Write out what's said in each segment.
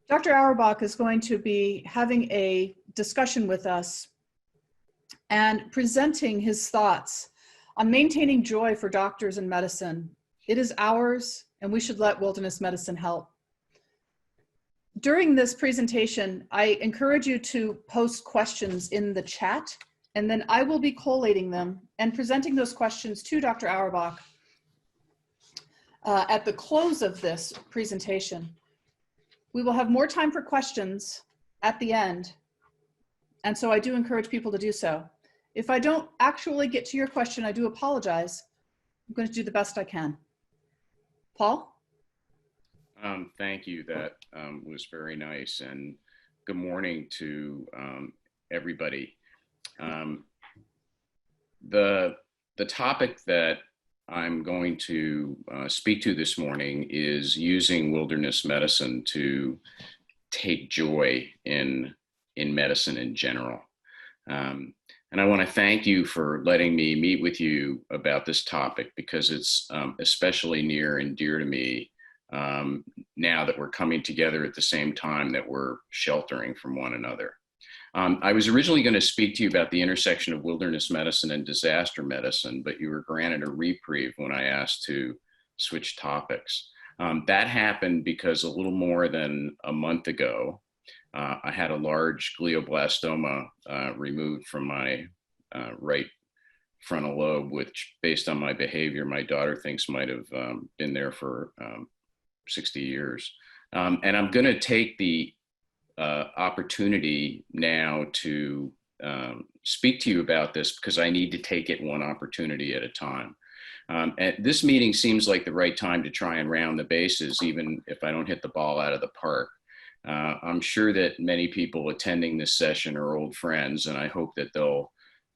Dr. Auerbach is going to be having a discussion with us and presenting his thoughts on maintaining joy for doctors in medicine. It is ours, and we should let wilderness medicine help. During this presentation, I encourage you to post questions in the chat, and then I will be collating them and presenting those questions to Dr. Auerbach at the close of this presentation. We will have more time for questions at the end, and so I do encourage people to do so. If I don't actually get to your question, I do apologize. I'm going to do the best I can. Paul? Thank you. That was very nice, and good morning to everybody. The topic that I'm going to speak to this morning is using wilderness medicine to take joy in medicine in general. And I want to thank you for letting me meet with you about this topic, because it's especially near and dear to me now that we're coming together at the same time that we're sheltering from one another. I was originally going to speak to you about the intersection of wilderness medicine and disaster medicine, but you were granted a reprieve when I asked to switch topics. That happened because a little more than a month ago, I had a large glioblastoma removed from my right frontal lobe, which, based on my behavior, my daughter thinks might have been there for 60 years. And I'm going to take the opportunity now to speak to you about this, because I need to take it one opportunity at a time. And this meeting seems like the right time to try and round the bases, even if I don't hit the ball out of the park. I'm sure that many people attending this session are old friends, and I hope that they'll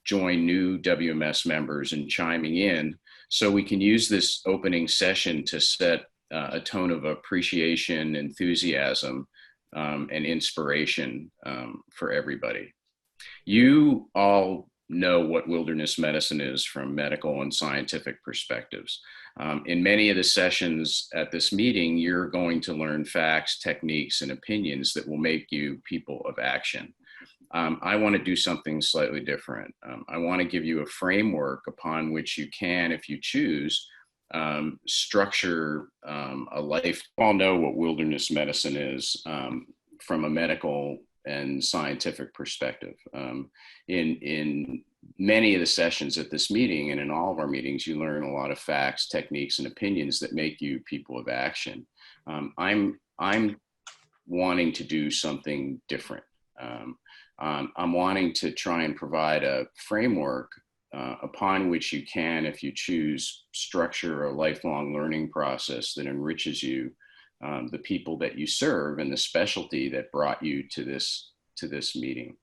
join new WMS members in chiming in, so we can use this opening session to set a tone of appreciation, enthusiasm, and inspiration for everybody. You all know what wilderness medicine is from medical and scientific perspectives. In many of the sessions at this meeting, you're going to learn facts, techniques, and opinions that will make you people of action. I want to do something slightly different. I want to give you a framework upon which you can, if you choose, structure a life. You all know what wilderness medicine is from a medical and scientific perspective. In many of the sessions at this meeting, and in all of our meetings, you learn a lot of facts, techniques, and opinions that make you people of action. I'm wanting to do something different. I'm wanting to try and provide a framework upon which you can, if you choose, structure a lifelong learning process that enriches you, the people that you serve, and the specialty that brought you to this meeting.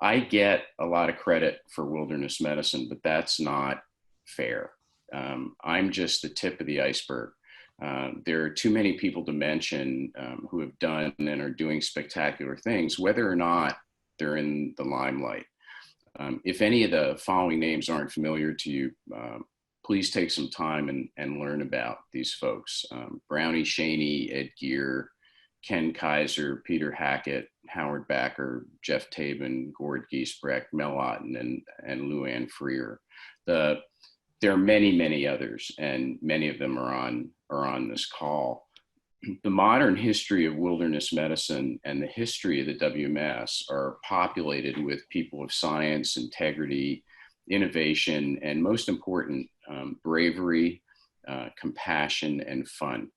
I get a lot of credit for wilderness medicine, but that's not fair. I'm just the tip of the iceberg. There are too many people to mention who have done and are doing spectacular things, whether or not they're in the limelight. If any of the following names aren't familiar to you, please take some time and learn about these folks. Brownie Shaney, Ed Geer, Ken Kaiser, Peter Hackett, Howard Backer, Jeff Tabin, Gord Giesbrecht, Mel Otten, and Lou Ann Freer. There are many, many others, and many of them are on this call. The modern history of wilderness medicine and the history of the WMS are populated with people of science, integrity, innovation, and most important, bravery, compassion, and fun.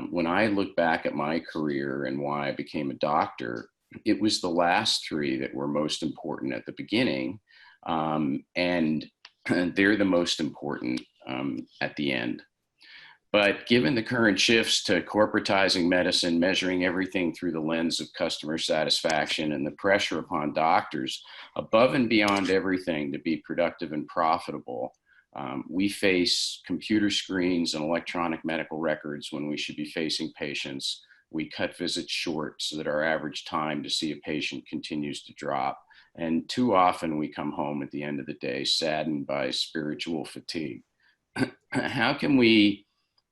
When I look back at my career and why I became a doctor, it was the last three that were most important at the beginning, and they're the most important at the end. But given the current shifts to corporatizing medicine, measuring everything through the lens of customer satisfaction, and the pressure upon doctors above and beyond everything to be productive and profitable, we face computer screens and electronic medical records when we should be facing patients. We cut visits short so that our average time to see a patient continues to drop. And too often we come home at the end of the day saddened by spiritual fatigue. How can we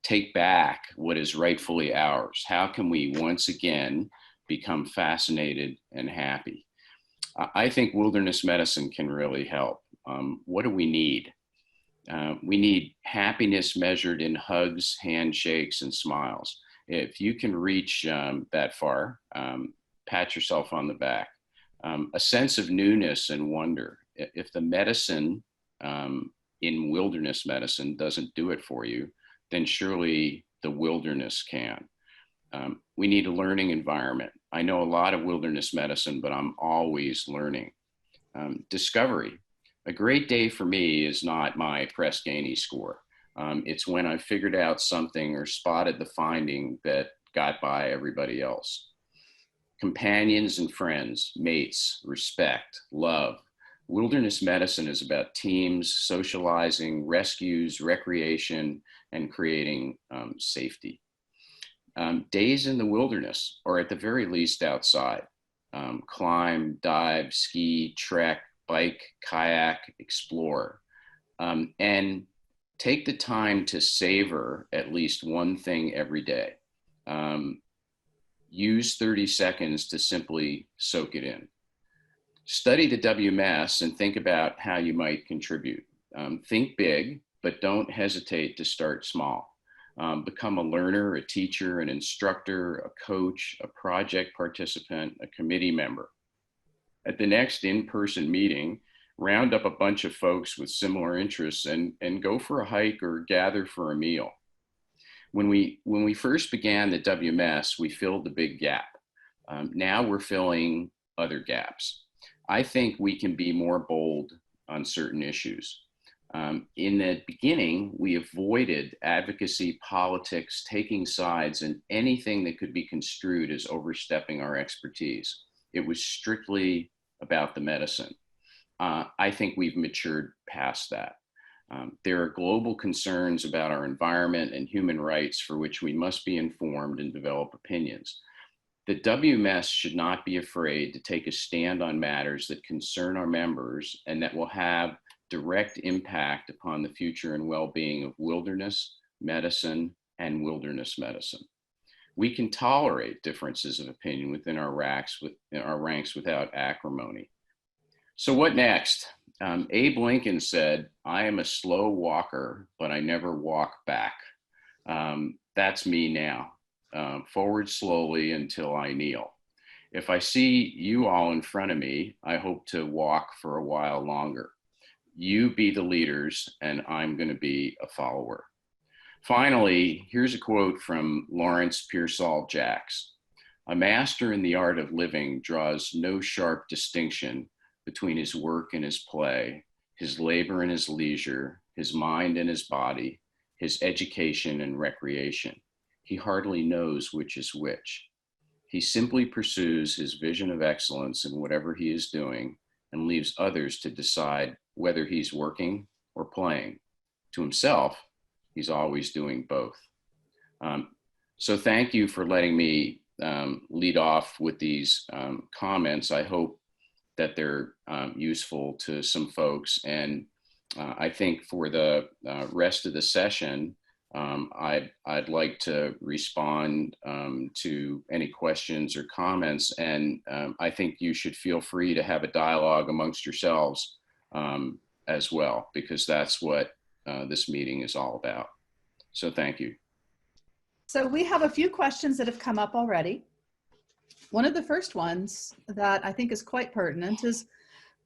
take back what is rightfully ours? How can we once again become fascinated and happy? I think wilderness medicine can really help. What do we need? We need happiness measured in hugs, handshakes, and smiles. If you can reach that far, pat yourself on the back. A sense of newness and wonder. If the medicine in wilderness medicine doesn't do it for you, then surely the wilderness can. We need a learning environment. I know a lot of wilderness medicine, but I'm always learning. Discovery. A great day for me is not my Press Ganey score. It's when I figured out something or spotted the finding that got by everybody else. Companions and friends, mates, respect, love. Wilderness medicine is about teams, socializing, rescues, recreation, and creating safety. Days in the wilderness, or at the very least outside. Climb, dive, ski, trek, bike, kayak, explore. And take the time to savor at least one thing every day. Use 30 seconds to simply soak it in. Study the WMS and think about how you might contribute. Think big, but don't hesitate to start small. Become a learner, a teacher, an instructor, a coach, a project participant, a committee member. At the next in-person meeting, round up a bunch of folks with similar interests and go for a hike or gather for a meal. When we first began the WMS, we filled the big gap. Now we're filling other gaps. I think we can be more bold on certain issues. In the beginning, we avoided advocacy, politics, taking sides, and anything that could be construed as overstepping our expertise. It was strictly about the medicine. I think we've matured past that. There are global concerns about our environment and human rights for which we must be informed and develop opinions. The WMS should not be afraid to take a stand on matters that concern our members and that will have direct impact upon the future and well-being of wilderness medicine and wilderness medicine. We can tolerate differences of opinion within our ranks without acrimony. So what next? Abe Lincoln said, "I am a slow walker, but I never walk back." That's me now. Forward slowly until I kneel. If I see you all in front of me, I hope to walk for a while longer. You be the leaders, and I'm going to be a follower. Finally, here's a quote from Lawrence Pearsall Jacks. "A master in the art of living draws no sharp distinction between his work and his play, his labor and his leisure, his mind and his body, his education and recreation. He hardly knows which is which. He simply pursues his vision of excellence in whatever he is doing and leaves others to decide whether he's working or playing. To himself, he's always doing both." So thank you for letting me lead off with these comments. I hope that they're useful to some folks. And I think for the rest of the session, I'd like to respond to any questions or comments. And I think you should feel free to have a dialogue amongst yourselves as well, because that's what this meeting is all about. So thank you. So we have a few questions that have come up already. One of the first ones that I think is quite pertinent is,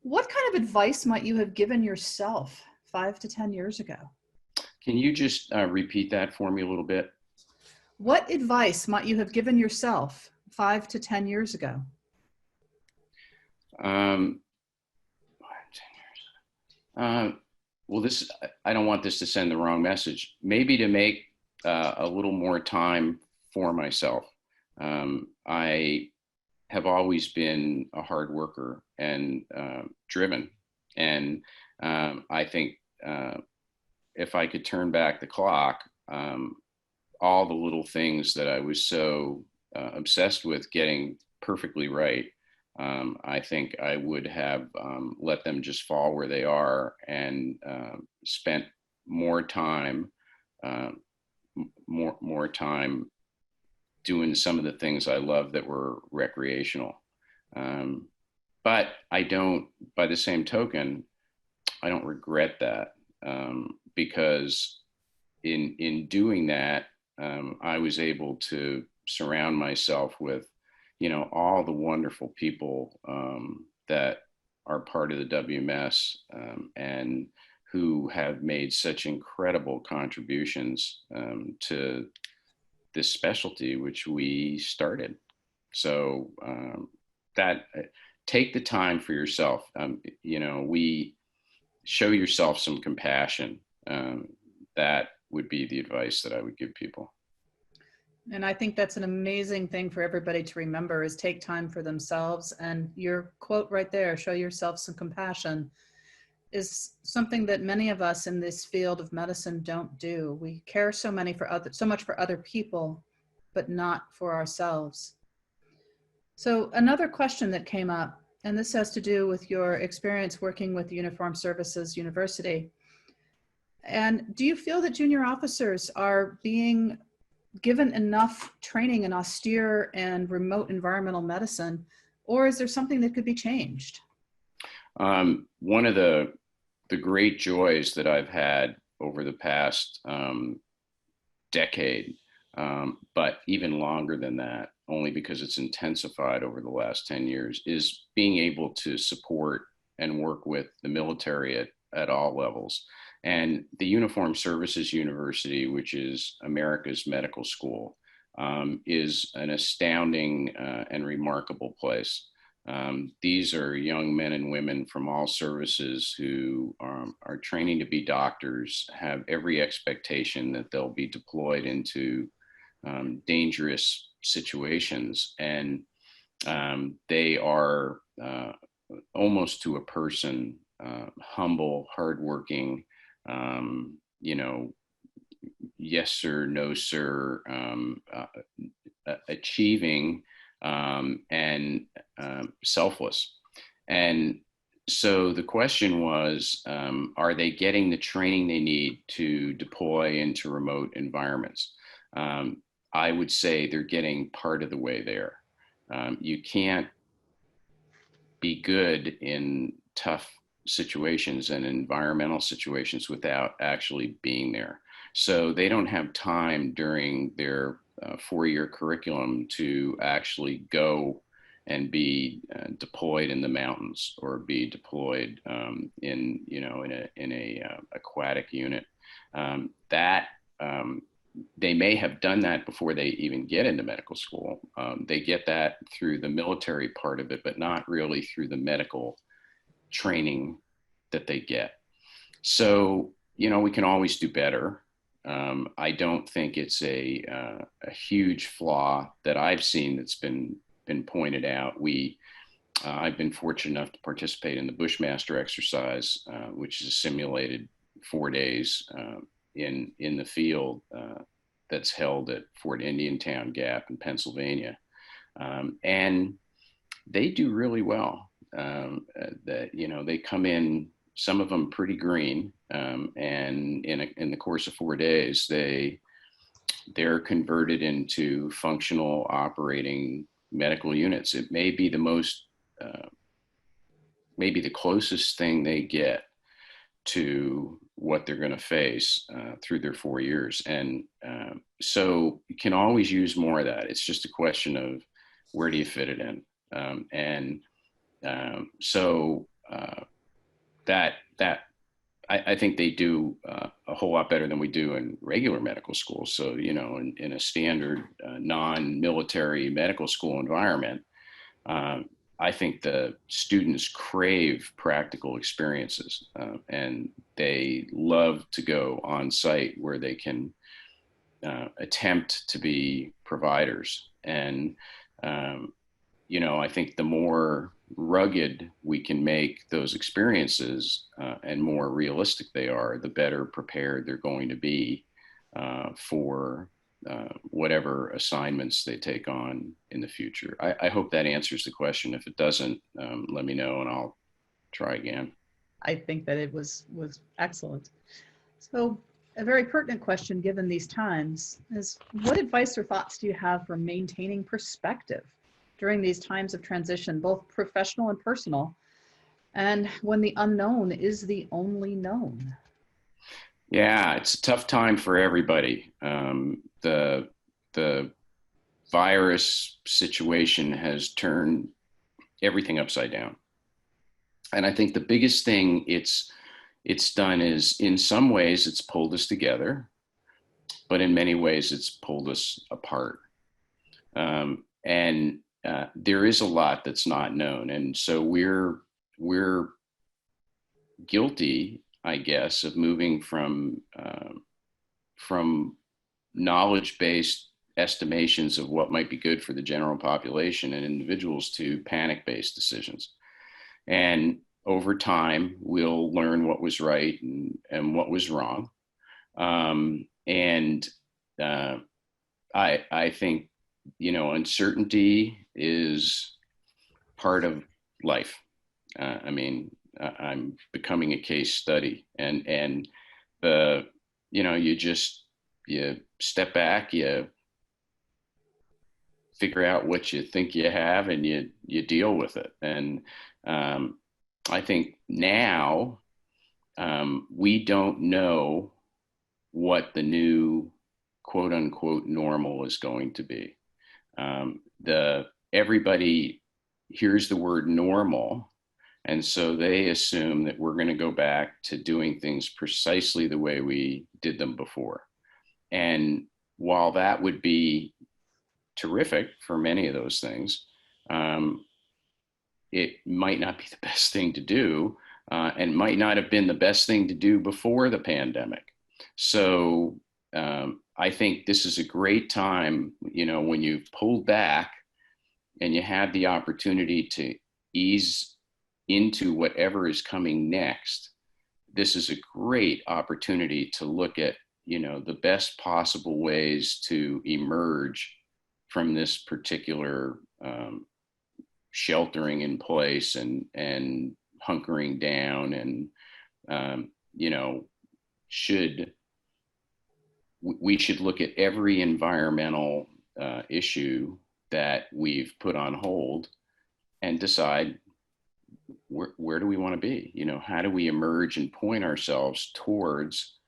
what kind of advice might you have given yourself 5 to 10 years ago? Can you just repeat that for me a little bit? What advice might you have given yourself 5 to 10 years ago? 5, 10 years. Well, I don't want this to send the wrong message. Maybe to make a little more time for myself. I have always been a hard worker and driven. And I think if I could turn back the clock, all the little things that I was so obsessed with getting perfectly right, I think I would have let them just fall where they are and spent more time more time doing some of the things I love that were recreational. But I don't, by the same token, I don't regret that, because in doing that, I was able to surround myself with, all the wonderful people that are part of the WMS, and who have made such incredible contributions to this specialty, which we started. So that take the time for yourself. We show yourself some compassion. That would be the advice that I would give people. And I think that's an amazing thing for everybody to remember, is take time for themselves. And your quote right there, show yourself some compassion, is something that many of us in this field of medicine don't do. We care so much for other people, but not for ourselves. So another question that came up, and this has to do with your experience working with Uniformed Services University. And do you feel that junior officers are being given enough training in austere and remote environmental medicine, or is there something that could be changed? One of the great joys that I've had over the past decade, but even longer than that, only because it's intensified over the last 10 years, is being able to support and work with the military at all levels. And the Uniformed Services University, which is America's medical school, is an astounding and remarkable place. These are young men and women from all services who are training to be doctors, have every expectation that they'll be deployed into dangerous situations. And they are almost to a person, humble, hardworking, yes sir, no sir, achieving, and selfless. And so the question was, are they getting the training they need to deploy into remote environments? I would say they're getting part of the way there. You can't be good in tough situations and environmental situations without actually being there. So they don't have time during their 4-year curriculum to actually go and be deployed in the mountains, or be deployed in a aquatic unit. They may have done that before they even get into medical school. They get that through the military part of it, but not really through the medical training that they get. So, we can always do better. I don't think it's a huge flaw that I've seen that's been pointed out. I've been fortunate enough to participate in the Bushmaster exercise, which is a simulated 4 days in the field that's held at Fort Indiantown Gap in Pennsylvania, and they do really well. They come in, some of them pretty green, and in the course of 4 days, they're converted into functional operating medical units. It may be maybe the closest thing they get to what they're going to face through their 4 years. And so you can always use more of that. It's just a question of where do you fit it in? I think they do a whole lot better than we do in regular medical school. So, in a standard non-military medical school environment, I think the students crave practical experiences, and they love to go on site where they can attempt to be providers. And, I think the more rugged we can make those experiences and more realistic they are, the better prepared they're going to be for whatever assignments they take on in the future. I hope that answers the question. If it doesn't, let me know and I'll try again. I think that it was excellent. So a very pertinent question given these times is, what advice or thoughts do you have for maintaining perspective during these times of transition, both professional and personal, and when the unknown is the only known? Yeah, it's a tough time for everybody. The virus situation has turned everything upside down, and I think the biggest thing it's done is, in some ways, it's pulled us together, but in many ways, it's pulled us apart. And there is a lot that's not known, and so we're guilty, I guess, of moving from knowledge-based estimations of what might be good for the general population and individuals to panic-based decisions. And over time, we'll learn what was right and what was wrong. And I think, uncertainty is part of life. I mean, I'm becoming a case study, and you step back, you figure out what you think you have, and you deal with it. And I think now we don't know what the new quote unquote normal is going to be. Everybody hears the word normal, and so they assume that we're going to go back to doing things precisely the way we did them before. And while that would be terrific for many of those things, it might not be the best thing to do, and might not have been the best thing to do before the pandemic. So I think this is a great time, when you've pulled back and you have the opportunity to ease into whatever is coming next. This is a great opportunity to look at, the best possible ways to emerge from this particular sheltering in place and hunkering down. And we should look at every environmental issue that we've put on hold and decide, where do we want to be? How do we emerge and point ourselves towards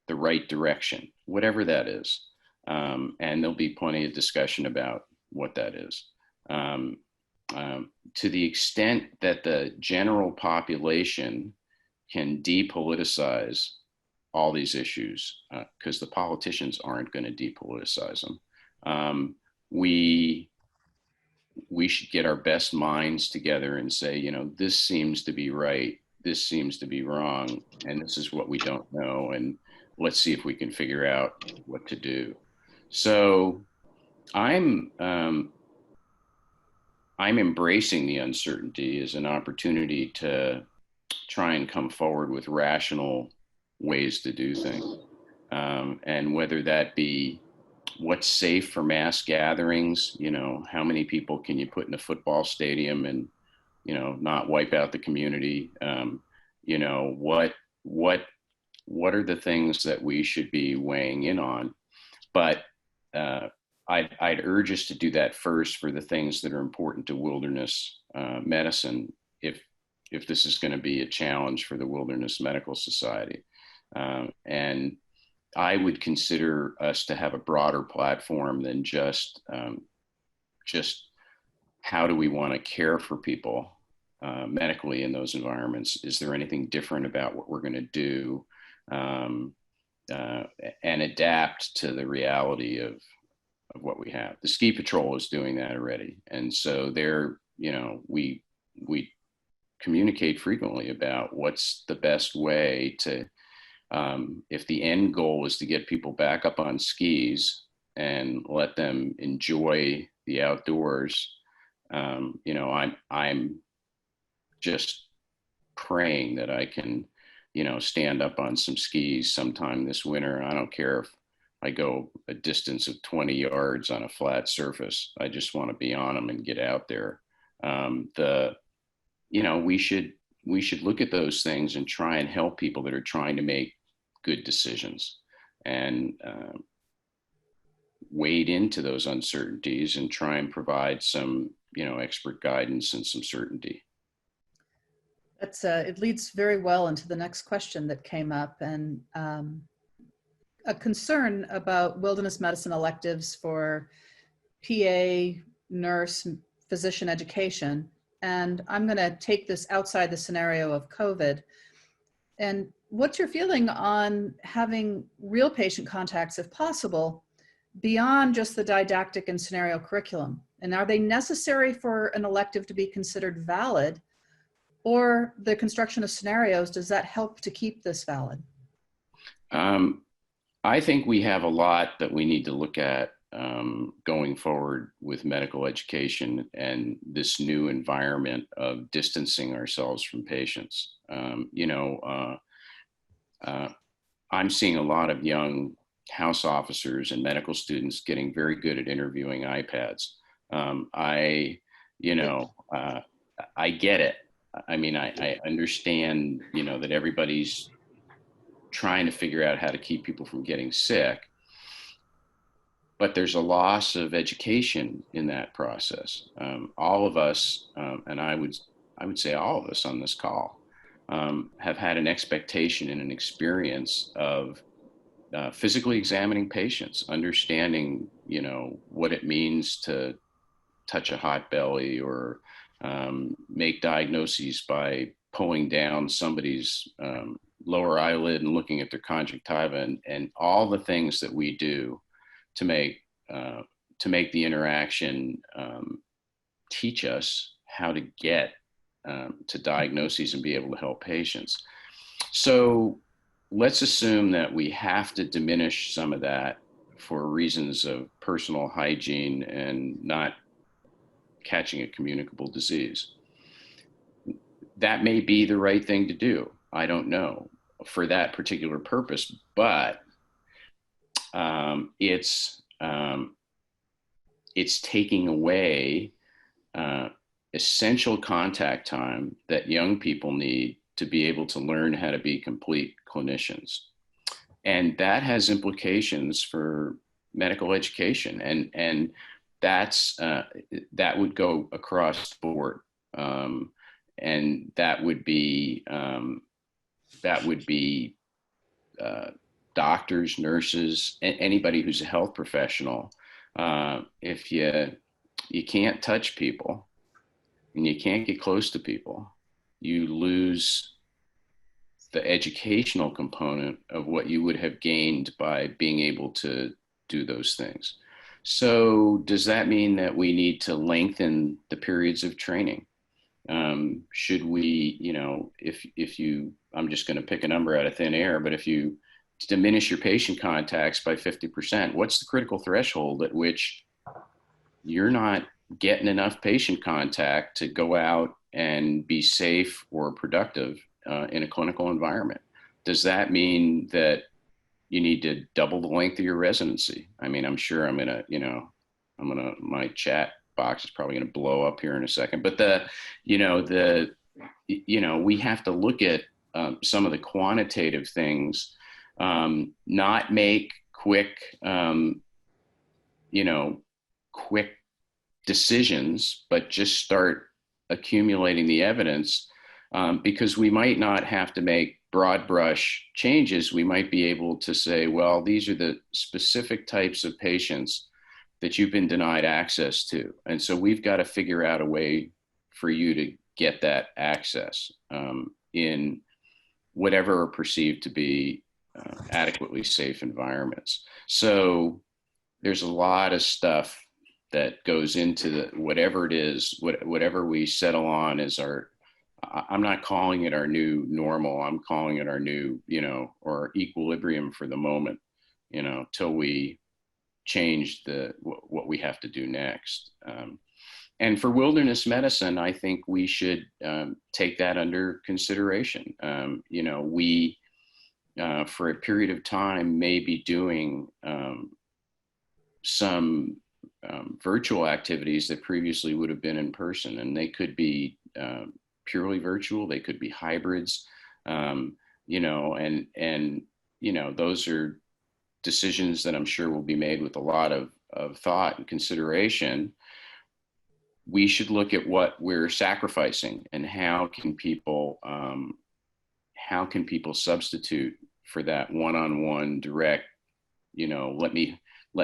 the right direction, whatever that is? And there'll be plenty of discussion about what that is. To the extent that the general population can depoliticize all these issues, because the politicians aren't going to depoliticize them, we should get our best minds together and say, this seems to be right, this seems to be wrong, and this is what we don't know, and let's see if we can figure out what to do. So I'm embracing the uncertainty as an opportunity to try and come forward with rational ways to do things. And whether that be what's safe for mass gatherings, how many people can you put in a football stadium and, not wipe out the community? What are the things that we should be weighing in on? But I'd urge us to do that first for the things that are important to wilderness medicine, if this is going to be a challenge for the Wilderness Medical Society. And I would consider us to have a broader platform than just how do we want to care for people medically in those environments? Is there anything different about what we're going to do, and adapt to the reality of what we have? The ski patrol is doing that already, and so we communicate frequently about what's the best way to. If the end goal is to get people back up on skis and let them enjoy the outdoors, I'm just praying that I can, stand up on some skis sometime this winter. I don't care if I go a distance of 20 yards on a flat surface. I just want to be on them and get out there. We should look at those things and try and help people that are trying to make good decisions and wade into those uncertainties and try and provide some, expert guidance and some certainty. It leads very well into the next question that came up, and a concern about wilderness medicine electives for PA, nurse, physician education. And I'm going to take this outside the scenario of COVID. And what's your feeling on having real patient contacts, if possible, beyond just the didactic and scenario curriculum? And are they necessary for an elective to be considered valid? Or the construction of scenarios, does that help to keep this valid? I think we have a lot that we need to look at going forward with medical education and this new environment of distancing ourselves from patients. I'm seeing a lot of young house officers and medical students getting very good at interviewing iPads. I get it. I mean, I understand, that everybody's trying to figure out how to keep people from getting sick, but there's a loss of education in that process. All of us, and I would say all of us on this call, have had an expectation and an experience of physically examining patients, understanding, what it means to touch a hot belly or make diagnoses by pulling down somebody's lower eyelid and looking at their conjunctiva, and all the things that we do to make the interaction teach us how to get to diagnoses and be able to help patients. So let's assume that we have to diminish some of that for reasons of personal hygiene and not catching a communicable disease. That may be the right thing to do. I don't know for that particular purpose, but it's taking away essential contact time that young people need to be able to learn how to be complete clinicians. And that has implications for medical education. And that's, that would go across the board. And that would be doctors, nurses, anybody who's a health professional. If you can't touch people and you can't get close to people, you lose the educational component of what you would have gained by being able to do those things. So does that mean that we need to lengthen the periods of training? Should we, if you, I'm just going to pick a number out of thin air, but if you diminish your patient contacts by 50%, what's the critical threshold at which you're not getting enough patient contact to go out and be safe or productive in a clinical environment? Does that mean that you need to double the length of your residency? I mean, I'm sure my chat box is probably going to blow up here in a second, but we have to look at some of the quantitative things, not make quick decisions, but just start accumulating the evidence, because we might not have to make broad brush changes. We might be able to say, well, these are the specific types of patients that you've been denied access to. And so we've got to figure out a way for you to get that access in whatever are perceived to be adequately safe environments. So there's a lot of stuff that goes into whatever it is, whatever we settle on as our, I'm not calling it our new normal. I'm calling it our new, or equilibrium for the moment, till we change what we have to do next. And for wilderness medicine, I think we should take that under consideration. We, for a period of time, may be doing some virtual activities that previously would have been in person, and they could be purely virtual. They could be hybrids, those are decisions that I'm sure will be made with a lot of thought and consideration. We should look at what we're sacrificing and how can people substitute for that one-on-one direct, let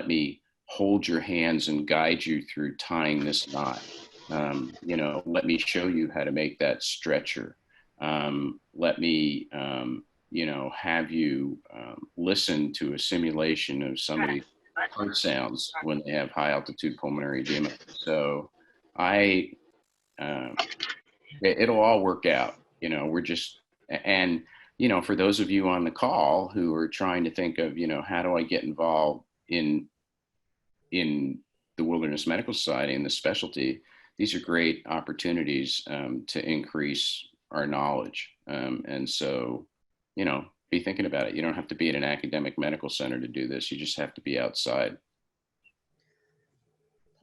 me hold your hands and guide you through tying this knot. Let me show you how to make that stretcher. Let me, have you listen to a simulation of somebody's heart sounds when they have high altitude pulmonary edema. So it'll all work out. We're just, and, for those of you on the call who are trying to think of, how do I get involved in the Wilderness Medical Society and the specialty, these are great opportunities to increase our knowledge. And so, be thinking about it. You don't have to be at an academic medical center to do this. You just have to be outside.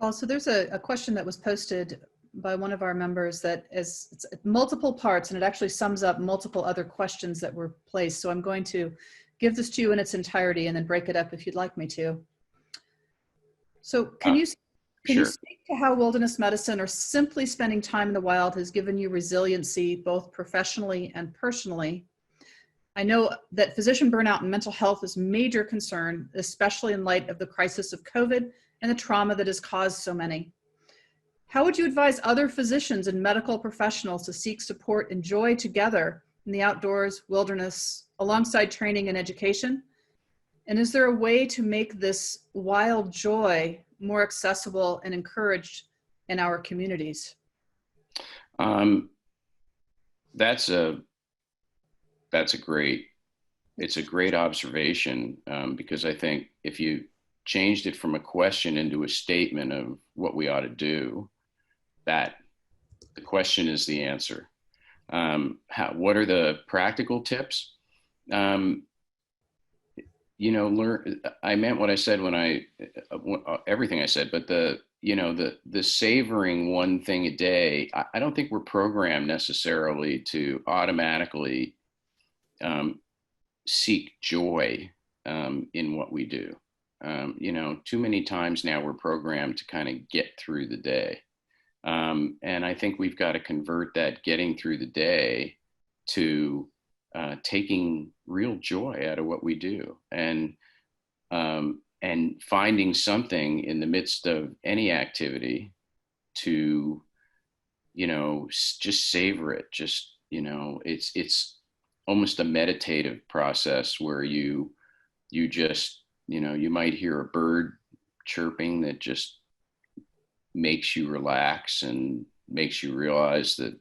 Paul, so there's a question that was posted by one of our members that it's multiple parts, and it actually sums up multiple other questions that were placed. So I'm going to give this to you in its entirety and then break it up if you'd like me to. So can you speak to how wilderness medicine or simply spending time in the wild has given you resiliency, both professionally and personally? I know that physician burnout and mental health is a major concern, especially in light of the crisis of COVID and the trauma that has caused so many. How would you advise other physicians and medical professionals to seek support and joy together in the outdoors, wilderness, alongside training and education? And is there a way to make this wild joy more accessible and encouraged in our communities? It's a great observation, because I think if you changed it from a question into a statement of what we ought to do, that the question is the answer. What are the practical tips? I meant what I said when everything I said, but the savoring one thing a day, I don't think we're programmed necessarily to automatically seek joy in what we do. Too many times now we're programmed to kind of get through the day. And I think we've got to convert that getting through the day to taking real joy out of what we do, and finding something in the midst of any activity to, just savor it. Just, it's almost a meditative process where you just, you might hear a bird chirping that just makes you relax and makes you realize that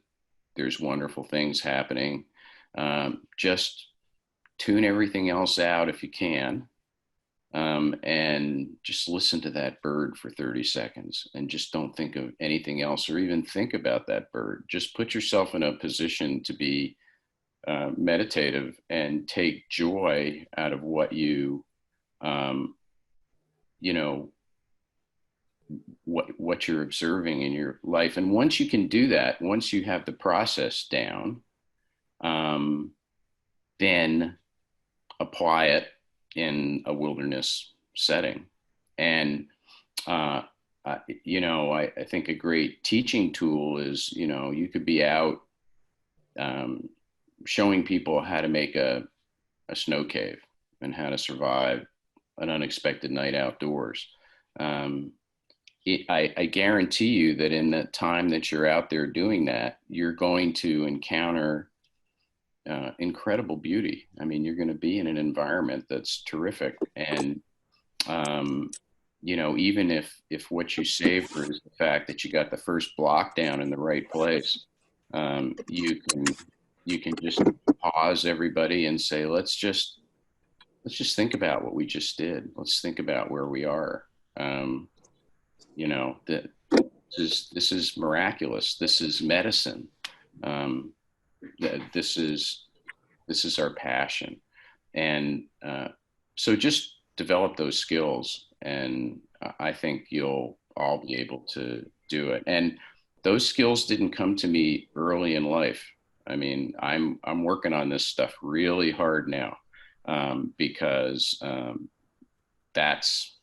there's wonderful things happening. Just tune everything else out if you can, and just listen to that bird for 30 seconds and just don't think of anything else or even think about that bird. Just put yourself in a position to be meditative and take joy out of what what you're observing in your life. And once you can do that, once you have the process down, then apply it in a wilderness setting. And, I think a great teaching tool is, you could be out showing people how to make a snow cave and how to survive an unexpected night outdoors. I guarantee you that in the time that you're out there doing that, you're going to encounter incredible beauty. I mean, you're going to be in an environment that's terrific. And, even if what you savor is the fact that you got the first block down in the right place, you can just pause everybody and say, let's just think about what we just did. Let's think about where we are. This is miraculous. This is medicine. This is our passion. And so just develop those skills, and I think you'll all be able to do it. And those skills didn't come to me early in life. I mean, I'm working on this stuff really hard now. because that's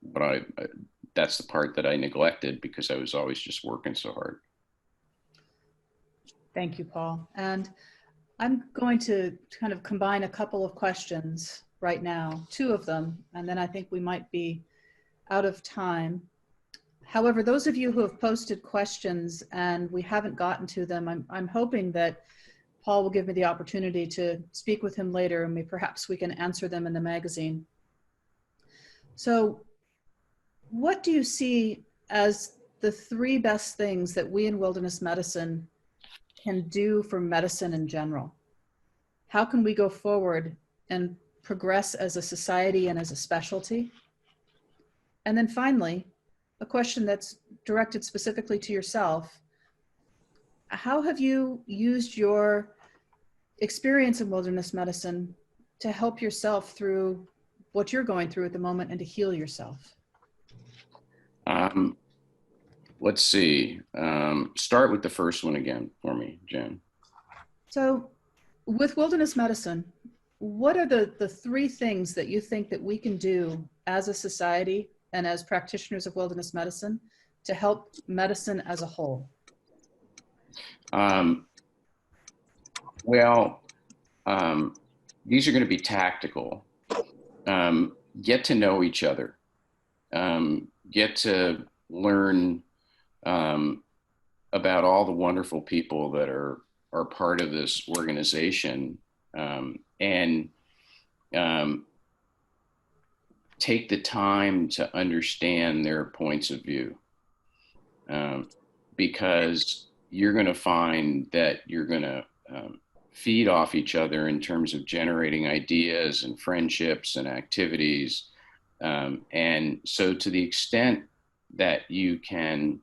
what that's the part that I neglected because I was always just working so hard. Thank you, Paul. And I'm going to kind of combine a couple of questions right now, two of them, and then I think we might be out of time. However, those of you who have posted questions and we haven't gotten to them, I'm hoping that Paul will give me the opportunity to speak with him later, and perhaps we can answer them in the magazine. So what do you see as the three best things that we in wilderness medicine can do for medicine in general? How can we go forward and progress as a society and as a specialty? And then finally, a question that's directed specifically to yourself. How have you used your experience in wilderness medicine to help yourself through what you're going through at the moment and to heal yourself? Let's see. Start with the first one again for me, Jen. So with wilderness medicine, what are the three things that you think that we can do as a society and as practitioners of wilderness medicine to help medicine as a whole? These are going to be tactical. Get to know each other. Get to learn about all the wonderful people that are part of this organization, and take the time to understand their points of view, because you're going to find that you're going to feed off each other in terms of generating ideas and friendships and activities. And so to the extent that you can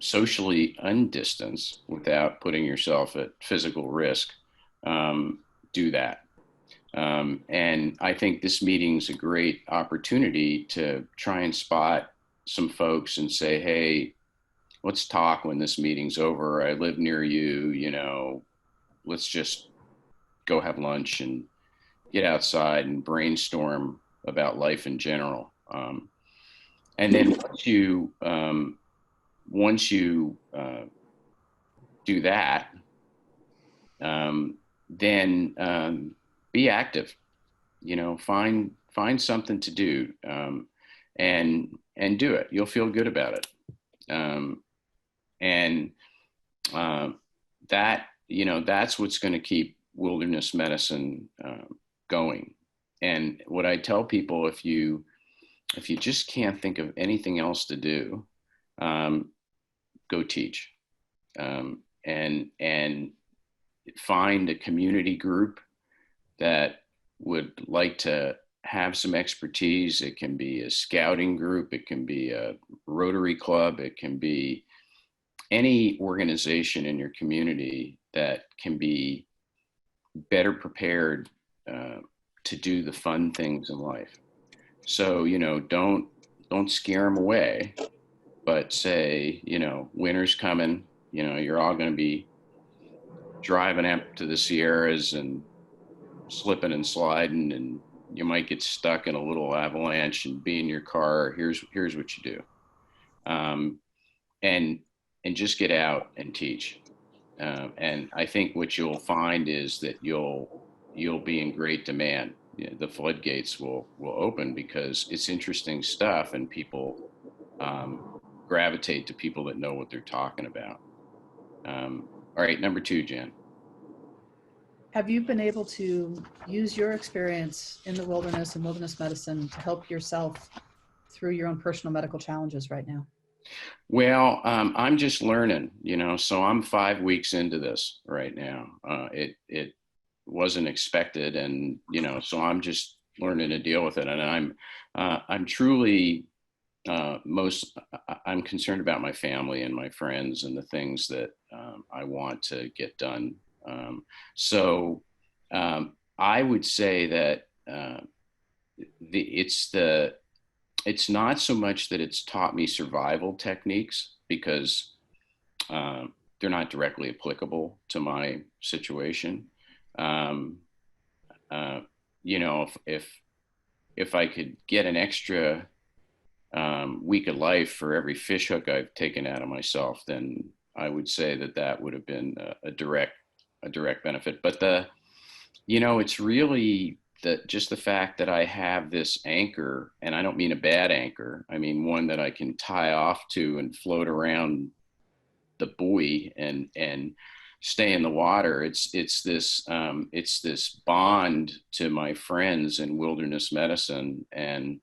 socially undistance without putting yourself at physical risk, do that. And I think this meeting's a great opportunity to try and spot some folks and say, hey, let's talk when this meeting's over. I live near you, let's just go have lunch and get outside and brainstorm about life in general. And then once you do that, then be active. Find something to do, and do it. You'll feel good about it. That's what's going to keep wilderness medicine going. And what I tell people, if you just can't think of anything else to do, go teach, and find a community group that would like to have some expertise. It can be a scouting group, it can be a Rotary Club, it can be any organization in your community that can be better prepared to do the fun things in life. So, don't scare them away, but say, winter's coming, you're all going to be driving up to the Sierras and slipping and sliding, and you might get stuck in a little avalanche and be in your car. Here's what you do. And just get out and teach. And I think what you'll find is that you'll be in great demand. The floodgates will open because it's interesting stuff, and people gravitate to people that know what they're talking about. All right, number 2, Jan. Have you been able to use your experience in the wilderness and wilderness medicine to help yourself through your own personal medical challenges right now? Well, I'm just learning, so I'm 5 weeks into this right now. It wasn't expected, and so I'm just learning to deal with it. And I'm truly I'm concerned about my family and my friends and the things that I want to get done. So I would say that it's not so much that it's taught me survival techniques, because they're not directly applicable to my situation. Um, you know, if I could get an extra week of life for every fish hook I've taken out of myself, then I would say that that would have been a direct benefit. But you know, it's really just the fact that I have this anchor, and I don't mean a bad anchor. I mean one that I can tie off to and float around the buoy and stay in the water. It's this bond to my friends in wilderness medicine and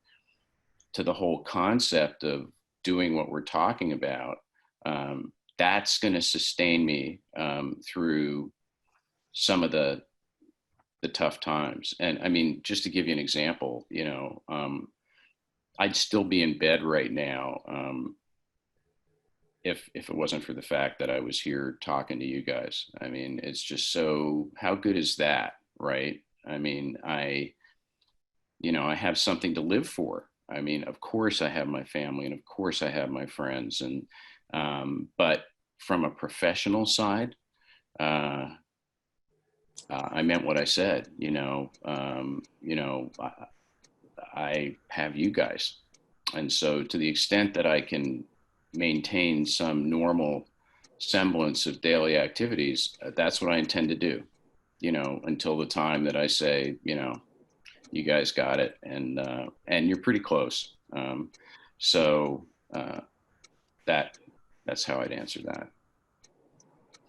to the whole concept of doing what we're talking about. That's going to sustain me through some of the tough times. And I mean, just to give you an example, you know, I'd still be in bed right now if it wasn't for the fact that I was here talking to you guys. I mean, it's just so, how good is that, right? I mean, you know, I have something to live for. I mean, of course I have my family and of course I have my friends and, but from a professional side, I meant what I said, you know, I have you guys. And so to the extent that I can maintain some normal semblance of daily activities, that's what I intend to do, you know, until the time that I say, you know, you guys got it. And you're pretty close. So that, that's how I'd answer that.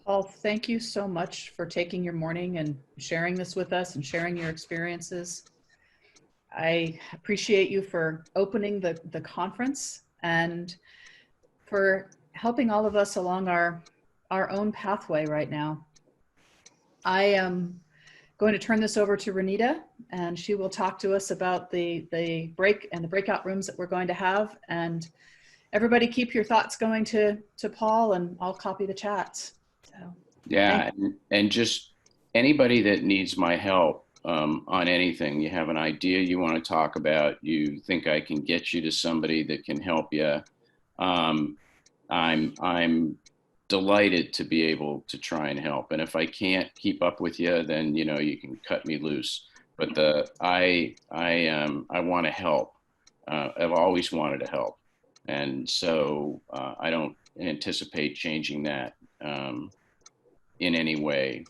Paul, thank you so much for taking your morning and sharing this with us and sharing your experiences. I appreciate you for opening the conference and for helping all of us along our own pathway right now. I am going to turn this over to Renita, and she will talk to us about the break and the breakout rooms that we're going to have. And everybody keep your thoughts going to Paul, and I'll copy the chats. So, Yeah. And just anybody that needs my help on anything, you have an idea you want to talk about, you think I can get you to somebody that can help you. Um, I'm delighted to be able to try and help. And if I can't keep up with you, then you know you can cut me loose. But I want to help. I've always wanted to help, and so I don't anticipate changing that in any way,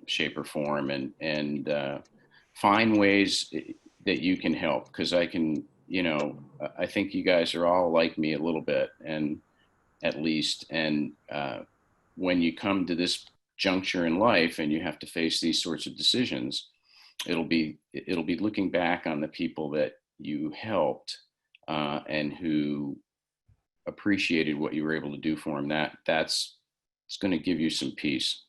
shape, or form. And find ways that you can help because I can. You know, I think you guys are all like me a little bit, and at least. And when you come to this juncture in life and you have to face these sorts of decisions, it'll be looking back on the people that you helped and who appreciated what you were able to do for them. That's it's going to give you some peace.